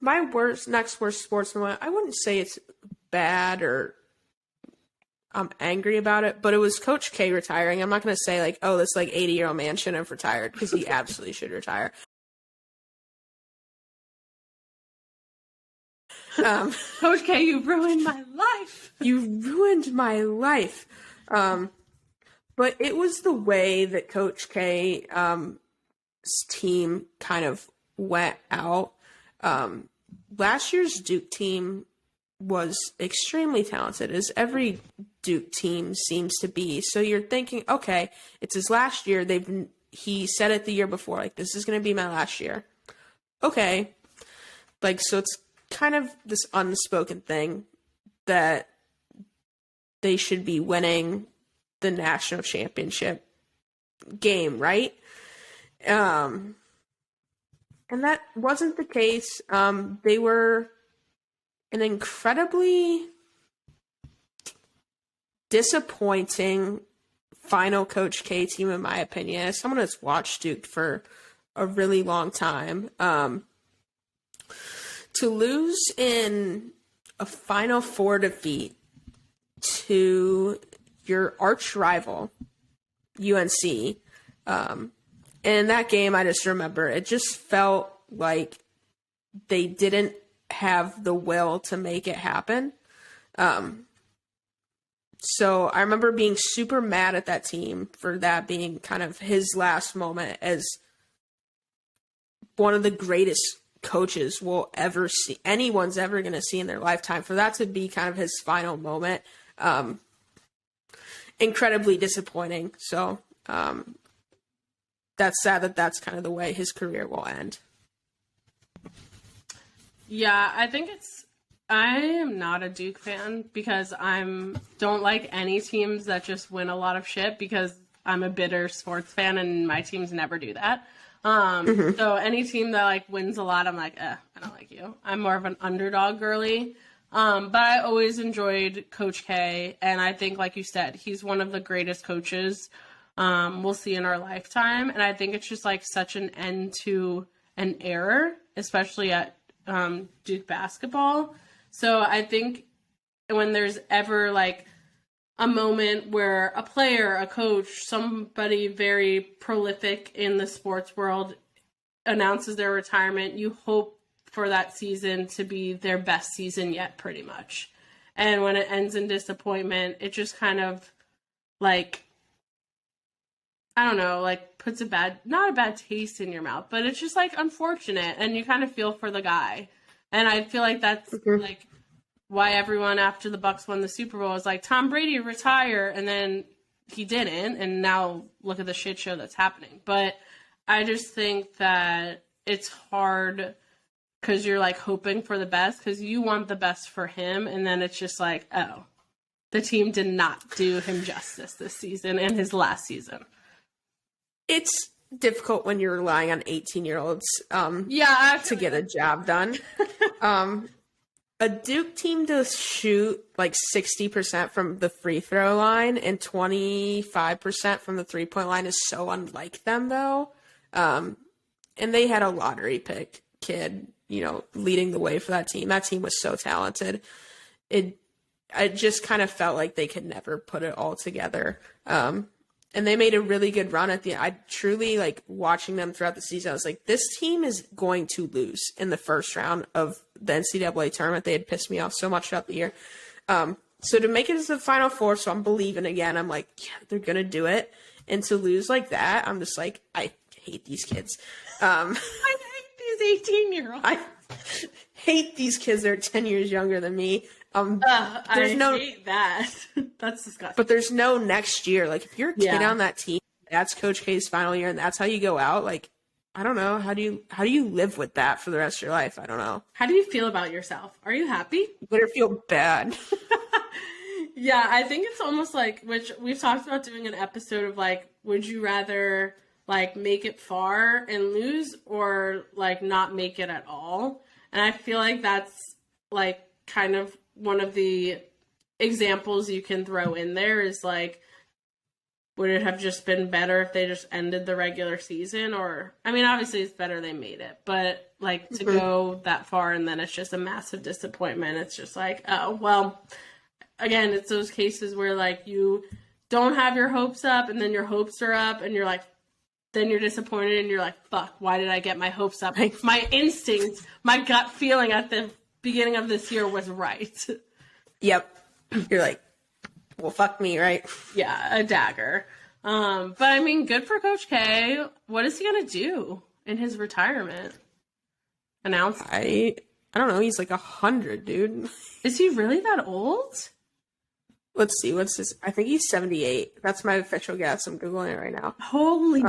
My next worst sports moment, I wouldn't say it's bad or I'm angry about it, but it was Coach K retiring. I'm not going to say like, oh, this like 80-year-old man shouldn't have retired, because he absolutely should retire. Coach K, you ruined my life. You ruined my life. But it was the way that Coach K's team kind of went out. Last year's Duke team was extremely talented, as every Duke team seems to be. So you're thinking, okay, it's his last year. He said it the year before, like, this is going to be my last year. Okay. Like, so it's kind of this unspoken thing that they should be winning the national championship game, right? And that wasn't the case. They were an incredibly disappointing final Coach K team, in my opinion. As someone that's watched Duke for a really long time, to lose in a Final Four defeat to your arch rival, UNC, in that game, I just remember it just felt like they didn't have the will to make it happen. So I remember being super mad at that team for that being kind of his last moment as one of the greatest coaches we'll ever see, anyone's ever going to see in their lifetime. For that to be kind of his final moment, incredibly disappointing. So that's sad that that's kind of the way his career will end. Yeah, I am not a Duke fan because don't like any teams that just win a lot of shit, because I'm a bitter sports fan and my teams never do that. So any team that like wins a lot, I'm like, I don't like you. I'm more of an underdog girly. But I always enjoyed Coach K, and I think, like you said, he's one of the greatest coaches we'll see in our lifetime. And I think it's just like such an end to an era, especially at Duke basketball. So I think when there's ever like a moment where a player, a coach, somebody very prolific in the sports world announces their retirement, you hope for that season to be their best season yet, pretty much. And when it ends in disappointment, it just kind of like, I don't know, like puts not a bad taste in your mouth, but it's just like unfortunate, and you kind of feel for the guy. And I feel like that's like why everyone after the Bucks won the Super Bowl was like, Tom Brady retire, and then he didn't, and now look at the shit show that's happening. But I just think that it's hard because you're like hoping for the best because you want the best for him, and then it's just like, oh, the team did not do him justice this season and his last season. It's difficult when you're relying on 18-year-olds to get a job done. A Duke team to shoot like 60% from the free throw line and 25% from the three-point line is so unlike them, though. And they had a lottery pick kid, leading the way for that team. That team was so talented. It just kind of felt like they could never put it all together. And they made a really good run at the end. I truly, like, watching them throughout the season, I was like, this team is going to lose in the first round of the NCAA tournament. They had pissed me off so much throughout the year. So to make it to the Final Four, so I'm believing again. I'm like, yeah, they're going to do it. And to lose like that, I'm just like, I hate these kids. I hate these 18-year-olds. I hate these kids. They're 10 years younger than me. I hate that. That's disgusting. But there's no next year. Like, if you're a kid on that team, that's Coach K's final year, and that's how you go out. Like, I don't know. How do you live with that for the rest of your life? I don't know. How do you feel about yourself? Are you happy? You better feel bad. Yeah, I think it's almost like, which we've talked about doing an episode of like, would you rather like make it far and lose or like not make it at all? And I feel like that's like kind of one of the examples you can throw in there is like would it have just been better if they just ended the regular season? Or, I mean, obviously it's better they made it, but like to go that far and then it's just a massive disappointment. It's just like, oh, well, again, it's those cases where like you don't have your hopes up and then your hopes are up and you're like, then you're disappointed and you're like, fuck, why did I get my hopes up? My instinct, my gut feeling at the beginning of this year was right. Yep. You're like, well, fuck me, right? Yeah, a dagger. But I mean, good for Coach K. What is he gonna do in his retirement? Announce? I don't know. He's like 100, dude. Is he really that old? Let's see. What's this? I think he's 78. That's my official guess. I'm googling it right now. Holy.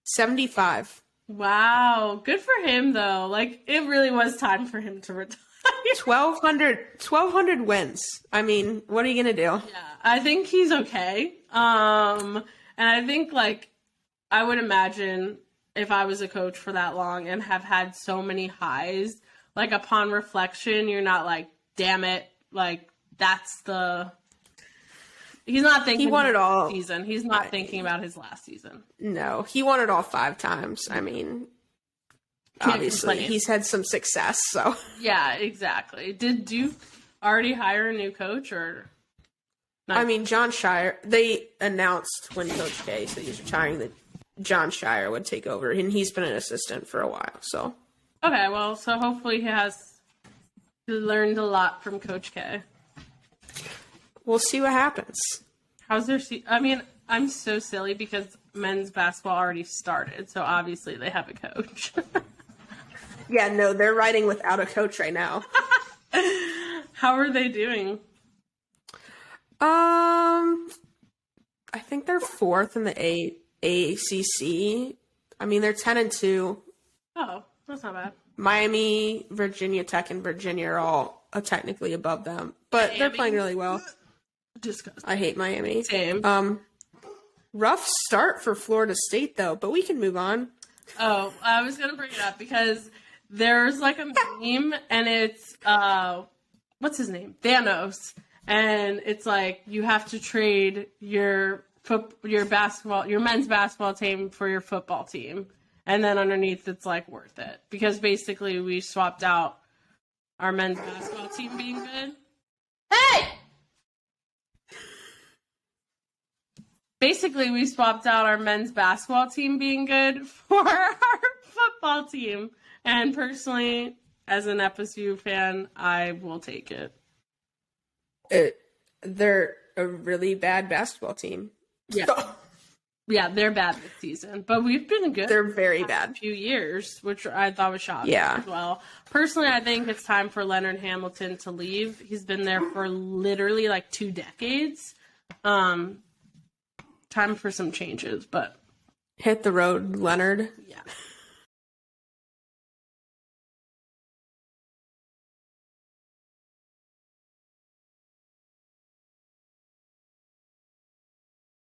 75. Wow, good for him though. Like it really was time for him to retire. 1,200 wins. I mean, what are you gonna do? Yeah, I think he's okay. And I think like I would imagine if I was a coach for that long and have had so many highs, like upon reflection, you're not like, damn it, like that's the. He's not thinking. He won it all. Season. He's not thinking about his last season. No, he won it all 5 times. I mean. Obviously, he's had some success, so. Yeah, exactly. Did Duke already hire a new coach, or? Not? I mean, John Shire, they announced when Coach K said he's retiring that John Shire would take over, and he's been an assistant for a while, so. Okay, well, so hopefully he learned a lot from Coach K. We'll see what happens. How's their I mean, I'm so silly because men's basketball already started, so obviously they have a coach. Yeah, no, they're riding without a coach right now. How are they doing? I think they're 4th in the AACC. I mean, they're 10-2. Oh, that's not bad. Miami, Virginia Tech, and Virginia are all technically above them, but they're playing really well. Disgusting. I hate Miami. Same. Rough start for Florida State, though, but we can move on. Oh, I was going to bring it up because there's like a meme, and it's, what's his name? Thanos. And it's like, you have to trade your men's basketball team for your football team. And then underneath, it's like worth it. Because basically, we swapped out our men's basketball team being good. Hey! Basically, we swapped out our men's basketball team being good for our football team. And personally, as an FSU fan, I will take it. They're a really bad basketball team. Yeah. Yeah, they're bad this season. But we've been good. They're very bad. A few years, which I thought was shocking as well. Personally, I think it's time for Leonard Hamilton to leave. He's been there for literally like 2 decades. Time for some changes, but hit the road, Leonard. Yeah.